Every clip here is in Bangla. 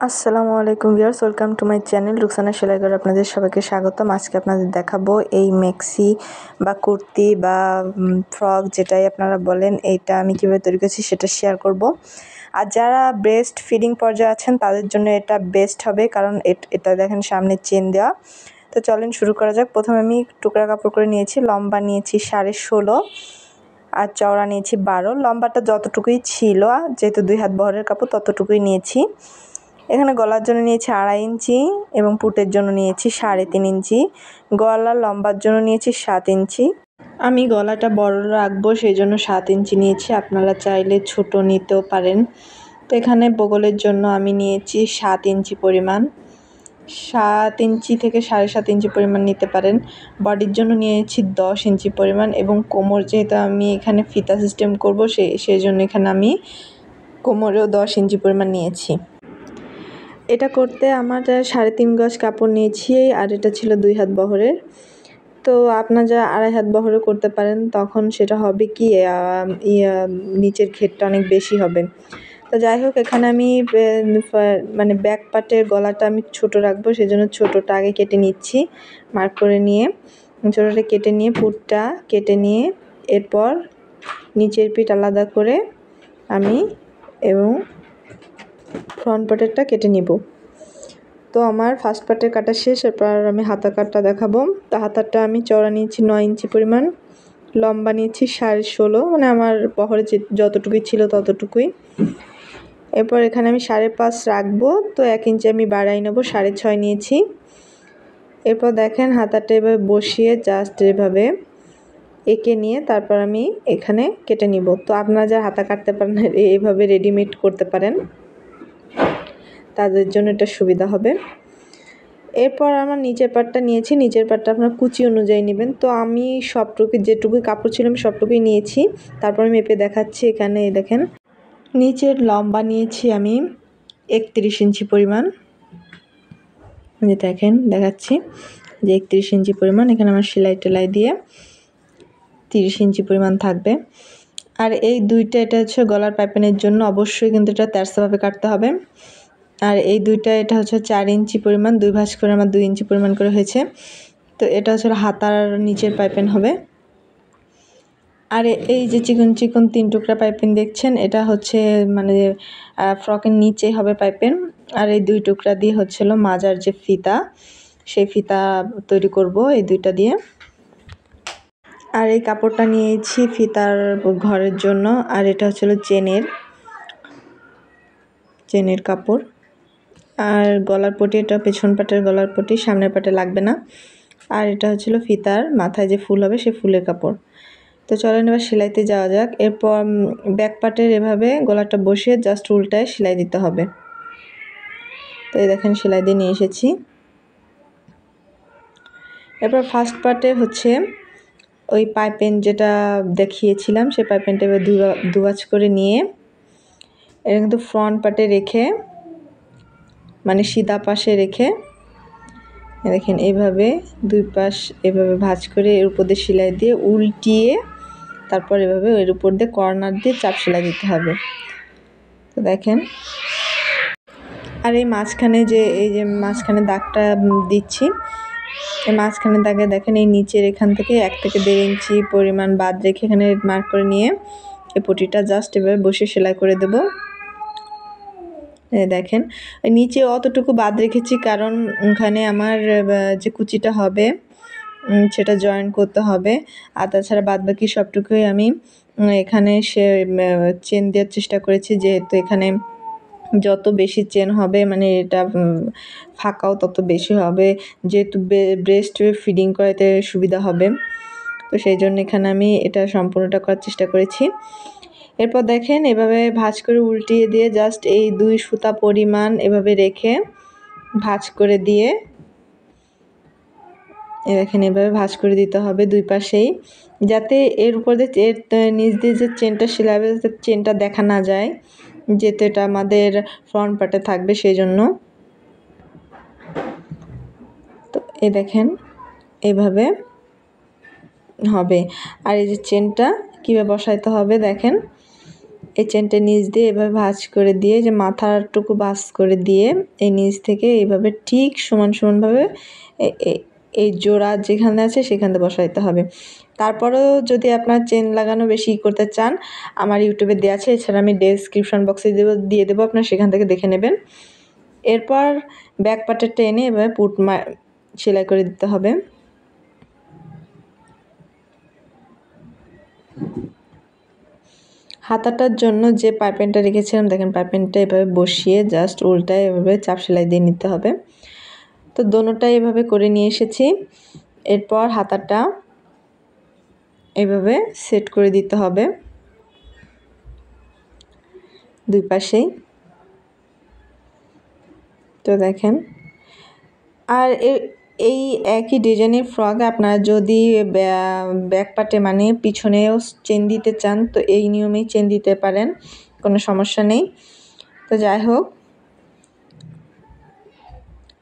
আসসালামু আলাইকুম viewers, welcome to my channel Ruksana Selaighar. আপনাদের সবাইকে স্বাগতম। আজকে আপনাদের দেখাবো এই মেক্সি বা কুর্তি বা ফ্রক যেটাই আপনারা বলেন, এইটা আমি কীভাবে তৈরি করছি সেটা শেয়ার করব। আর যারা ব্রেস্ট ফিডিং পর্যায়ে আছেন তাদের জন্য এটা বেস্ট হবে, কারণ এটা দেখেন সামনে চেন দেওয়া। তো চলেন শুরু করা যাক। প্রথমে আমি টুকরা কাপড় করে নিয়েছি, লম্বা নিয়েছি 16.5 আর চওড়া নিয়েছি 12। লম্বাটা যতটুকুই ছিল, যেহেতু 2 হাত বহরের কাপড় ততটুকুই নিয়েছি। এখানে গলার জন্য নিয়েছি 2.5 ইঞ্চি এবং পুটের জন্য নিয়েছি 3.5 ইঞ্চি। গলার লম্বার জন্য নিয়েছি 7 ইঞ্চি। আমি গলাটা বড় রাখবো, সেই জন্য 7 ইঞ্চি নিয়েছি। আপনারা চাইলে ছোট নিতেও পারেন। তো এখানে বগলের জন্য আমি নিয়েছি 7 ইঞ্চি পরিমাণ, 7 ইঞ্চি থেকে 7.5 ইঞ্চি পরিমাণ নিতে পারেন। বডির জন্য নিয়েছি 10 ইঞ্চি পরিমাণ, এবং কোমর যেহেতু আমি এখানে ফিতা সিস্টেম করব সেই জন্য এখানে আমি কোমরেও 10 ইঞ্চি পরিমাণ নিয়েছি। এটা করতে আমার 3.5 গজ কাপড় নিয়েছি, আর এটা ছিল 2 হাত বহরের। তো আপনারা যারা 2.5 হাত বহরে করতে পারেন তখন সেটা হবে কি নিচের ঘেরটা অনেক বেশি হবে। তো যাই হোক, এখানে আমি মানে ব্যাক পার্টের গলাটা আমি ছোট রাখবো, সেই জন্য ছোটোটা আগে কেটে নিচ্ছি। মার্ক করে নিয়ে ছোটোটা কেটে নিয়ে পুটটা কেটে নিয়ে এরপর নিচের পিঠ আলাদা করে আমি এবং ফ্রন্ট পার্টেরটা কেটে নিব। তো আমার ফার্স্ট পার্টের কাটা শেষ, এরপর আমি হাতা কাটটা দেখাবো। তো হাতাটা আমি চওড়া নিয়েছি 9 ইঞ্চি পরিমাণ, লম্বা নিয়েছি 16.5, মানে আমার বহরে যতটুকুই ছিল ততটুকুই। এরপর এখানে আমি 5.5 রাখবো, তো 1 ইঞ্চি আমি বাড়াই নেব, 6.5 নিয়েছি। এরপর দেখেন হাতাটা এভাবে বসিয়ে জাস্ট এভাবে এঁকে নিয়ে তারপর আমি এখানে কেটে নিব। তো আপনারা যারা হাতা কাটতে পারেন এইভাবে রেডিমেড করতে পারেন, তাদের জন্য এটা সুবিধা হবে। এরপর আমার নিচের পাটটা নিয়েছি, নিচের পাটটা আপনার কুচি অনুযায়ী নেবেন। তো আমি যেটুকু কাপড় ছিল আমি সবটুকুই নিয়েছি। তারপর আমি মেপে দেখাচ্ছি। এখানে দেখেন নিচের লম্বা নিয়েছি আমি 31 ইঞ্চি পরিমাণ, দেখেন দেখাচ্ছি যে 31 ইঞ্চি পরিমাণ। এখানে আমার সেলাই টেলাই দিয়ে 30 ইঞ্চি পরিমাণ থাকবে। আর এই দুইটা, এটা হচ্ছে গলার পাইপিনের জন্য, অবশ্যই কিন্তু এটা তেরসাভাবে কাটতে হবে। আর এই দুইটা, এটা হচ্ছে 4 ইঞ্চি পরিমাণ, 2 ভাঁজ করে আমার 2 ইঞ্চি পরিমাণ করে হয়েছে। তো এটা হচ্ছে হাতার নিচের পাইপিন হবে। আর এই যে চিকন চিকন 3 টুকরা পাইপিন দেখছেন, এটা হচ্ছে মানে ফ্রকের নিচে হবে পাইপিন। আর এই 2 টুকরা দিয়ে হচ্ছিল মাজার যে ফিতা, সেই ফিতা তৈরি করব এই দুইটা দিয়ে। আর এই কাপড়টা নিয়েছি ফিতার ঘরের জন্য, আর এটা হচ্ছিল চেনের কাপড়। আর গলার পটি, এটা পেছন পাটের গলার পটি, সামনের পাটে লাগবে না। আর এটা হচ্ছিল ফিতার মাথায় যে ফুল হবে সেই ফুলের কাপড়। তো চলেন এবার সেলাইতে যাওয়া যাক। এরপর ব্যাক পার্টের এভাবে গলাটা বসিয়ে জাস্ট উল্টায় সেলাই দিতে হবে। তো এই দেখেন সেলাই দিয়ে নিয়ে এসেছি। এরপর ফার্স্ট পার্টে হচ্ছে ওই পাইপিন যেটা দেখিয়েছিলাম, সেই পাইপিনটা এবার দুভাঁজ করে নিয়ে এটা কিন্তু ফ্রন্ট পার্টে রেখে, মানে সিধা পাশে রেখে দেখেন এইভাবে 2 পাশ এভাবে ভাঁজ করে এর উপর দিয়ে সেলাই দিয়ে উল্টিয়ে তারপর এভাবে এর উপর দিয়ে কর্নার দিয়ে চাপ সেলাই দিতে হবে। তো দেখেন, আর এই মাঝখানে মাঝখানে দাগটা দিচ্ছি, এই মাঝখানে দাগে দেখেন এই নিচের এখান থেকে 1 থেকে 1.5 ইঞ্চি পরিমাণ বাদ রেখে এখানে মার্ক করে নিয়ে এই পটিটা জাস্ট এভাবে বসে সেলাই করে দেব। দেখেন নিচে অতটুকু বাদ রেখেছি, কারণ ওখানে আমার যে কুচিটা হবে সেটা জয়েন করতে হবে। আর তাছাড়া বাদবাকি সবটুকুই আমি এখানে চেন দেওয়ার চেষ্টা করেছি, যেহেতু এখানে যত বেশি চেন হবে মানে এটা ফাঁকাও তত বেশি হবে, যেহেতু ব্রেস্ট ফিডিং করাতে সুবিধা হবে। তো সেই জন্য এখানে আমি এটা সম্পূর্ণটা করার চেষ্টা করেছি। এরপর দেখেন এভাবে ভাঁজ করে উল্টিয়ে দিয়ে জাস্ট এই 2 সুতা পরিমাণ এভাবে রেখে ভাঁজ করে দিয়ে দেখেন এভাবে ভাঁজ করে দিতে হবে 2 পাশেই, যাতে এর উপর দিয়ে এর নিচ দিয়ে যে চেনটা সেলাই হবে চেনটা দেখা না যায়, যেহেতু এটা আমাদের ফ্রন্ট পার্টে থাকবে সেই জন্য। তো এই দেখেন এভাবে হবে। আর এই যে চেনটা কীভাবে বসাইতে হবে দেখেন, এই চেনটা নিচ দিয়ে এভাবে ভাঁজ করে দিয়ে যে মাথারটুকু ভাঁজ করে দিয়ে এই নিচ থেকে এইভাবে ঠিক সমানভাবে এই জোড়া যেখানে আছে সেখানে বসাইতে হবে। তারপরেও যদি আপনার চেন লাগানো বেশি করতে চান আমার ইউটিউবে দেওয়া আছে, এছাড়া আমি ডেসক্রিপশন বক্সে দিয়ে দেবো, আপনার সেখান থেকে দেখে নেবেন। এরপর ব্যাক পার্টেরটা এনে এভাবে সেলাই করে দিতে হবে। হাতাটার জন্য যে পাইপিংটা রেখেছিলাম দেখেন পাইপিংটা এভাবে বসিয়ে জাস্ট উল্টায় এভাবে চাপ সেলাই দিয়ে নিতে হবে। তো দোনোটাই এভাবে করে নিয়ে এসেছি। এরপর হাতাটা এভাবে সেট করে দিতে হবে দুই পাশেই। তো দেখেন, আর এই একই ডিজাইনের ফ্রক আপনারা যদি ব্যাক পার্টে মানে পিছনেও চেন দিতে চান তো এই নিয়মেই চেন দিতে পারেন, কোনো সমস্যা নেই। তো যাই হোক,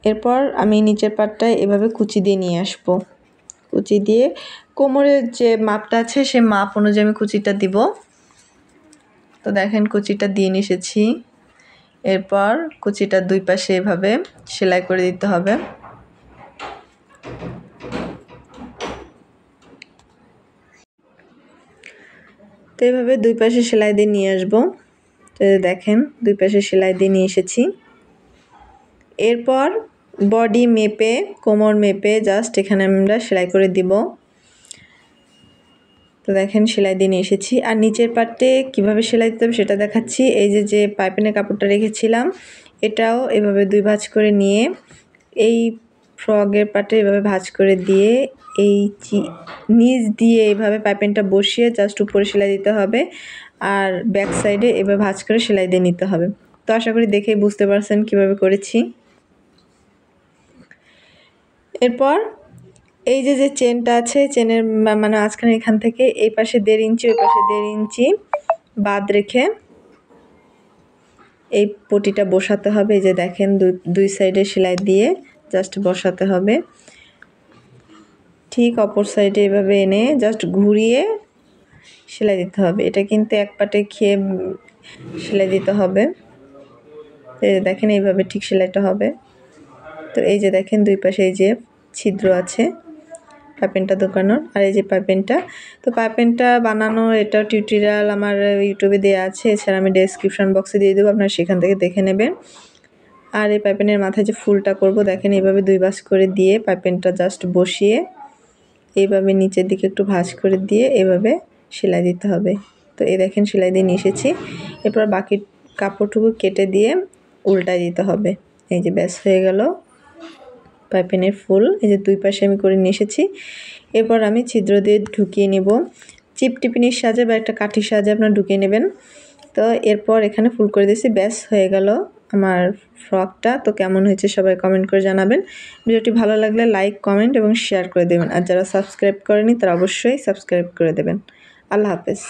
এরপর আমি নিচের পাটটায় এভাবে কুচি দিয়ে নিয়ে আসবো। কুচি দিয়ে কোমরের যে মাপটা আছে সে মাপ অনুযায়ী আমি কুচিটা দিব। তো দেখেন কুচিটা দিয়ে নিয়ে এসেছি। এরপর কুচিটা দুই পাশে এভাবে সেলাই করে দিতে হবে। তো এভাবে দুই পাশে সেলাই দিয়ে নিয়ে আসবো। তো দেখেন দুই পাশে সেলাই দিয়ে নিয়ে এসেছি। এরপর বডি মেপে কোমর মেপে জাস্ট এখানে আমরা সেলাই করে দিব। তো দেখেন সেলাই দিয়ে নিয়ে এসেছি। আর নিচের পার্টে কীভাবে সেলাই দিতে হবে সেটা দেখাচ্ছি। এই যে পাইপিনের কাপড়টা রেখেছিলাম এটাও এভাবে দুই ভাঁজ করে নিয়ে এই ফ্রকের পার্টে এভাবে ভাঁজ করে দিয়ে এই নিচ দিয়ে এইভাবে পাইপিনটা বসিয়ে জাস্ট উপরে সেলাই দিতে হবে, আর ব্যাক সাইডে এভাবে ভাঁজ করে সেলাই দিয়ে নিতে হবে। তো আশা করি দেখেই বুঝতে পারছেন কিভাবে করেছি। এরপর এই যে চেনটা আছে চেনের মানে মাঝখানে এখান থেকে এই পাশে 1.5 ইঞ্চি ওই পাশে 1.5 ইঞ্চি বাদ রেখে এই পটিটা বসাতে হবে। এই যে দেখেন দুই সাইডে সেলাই দিয়ে জাস্ট বসাতে হবে। ঠিক অপর সাইডে এভাবে এনে জাস্ট ঘুরিয়ে সেলাই দিতে হবে। এটা কিন্তু এক পাটে খেয়ে সেলাই দিতে হবে। এই যে দেখেন এইভাবে ঠিক সেলাইটা হবে। তো এই যে দেখেন দুই পাশে এই যে ছিদ্র আছে পাইপিনটা ঢোকানোর, আর এই যে পাইপিনটা। তো পাইপিনটা বানানো এটাও টিউটোরিয়াল আমার ইউটিউবে দেওয়া আছে, এছাড়া আমি ডেসক্রিপশন বক্সে দিয়ে দেবো, আপনারা সেখান থেকে দেখে নেবেন। আর এই পাইপিনের মাথায় যে ফুলটা করব দেখেন এইভাবে দুই ভাঁজ করে দিয়ে পাইপিনটা জাস্ট বসিয়ে এইভাবে নিচের দিকে একটু ভাঁজ করে দিয়ে এভাবে সেলাই দিতে হবে। তো এই দেখেন সেলাই দিয়ে নিয়ে এসেছি। এরপর বাকি কাপড়টুকু কেটে দিয়ে উল্টায় দিতে হবে। এই যে ব্যাস হয়ে গেল পাইপিনের ফুল। এই যে দুই পাশে আমি করে নিয়ে এসেছি। এরপর আমি ছিদ্র দিয়ে ঢুকিয়ে নেব। চিপ টিপিনির সাহায্যে বা একটা কাঠির সাহায্যে আপনারা ঢুকিয়ে নেবেন। তো এরপর এখানে ফুল করে দিয়েছি, ব্যাস হয়ে গেল আমার ফ্রকটা। তো কেমন হয়েছে সবাই কমেন্ট করে জানাবেন। ভিডিওটি ভালো লাগলে লাইক কমেন্ট এবং শেয়ার করে দেবেন। আর যারা সাবস্ক্রাইব করেনি তারা অবশ্যই সাবস্ক্রাইব করে দেবেন। আল্লাহ হাফেজ।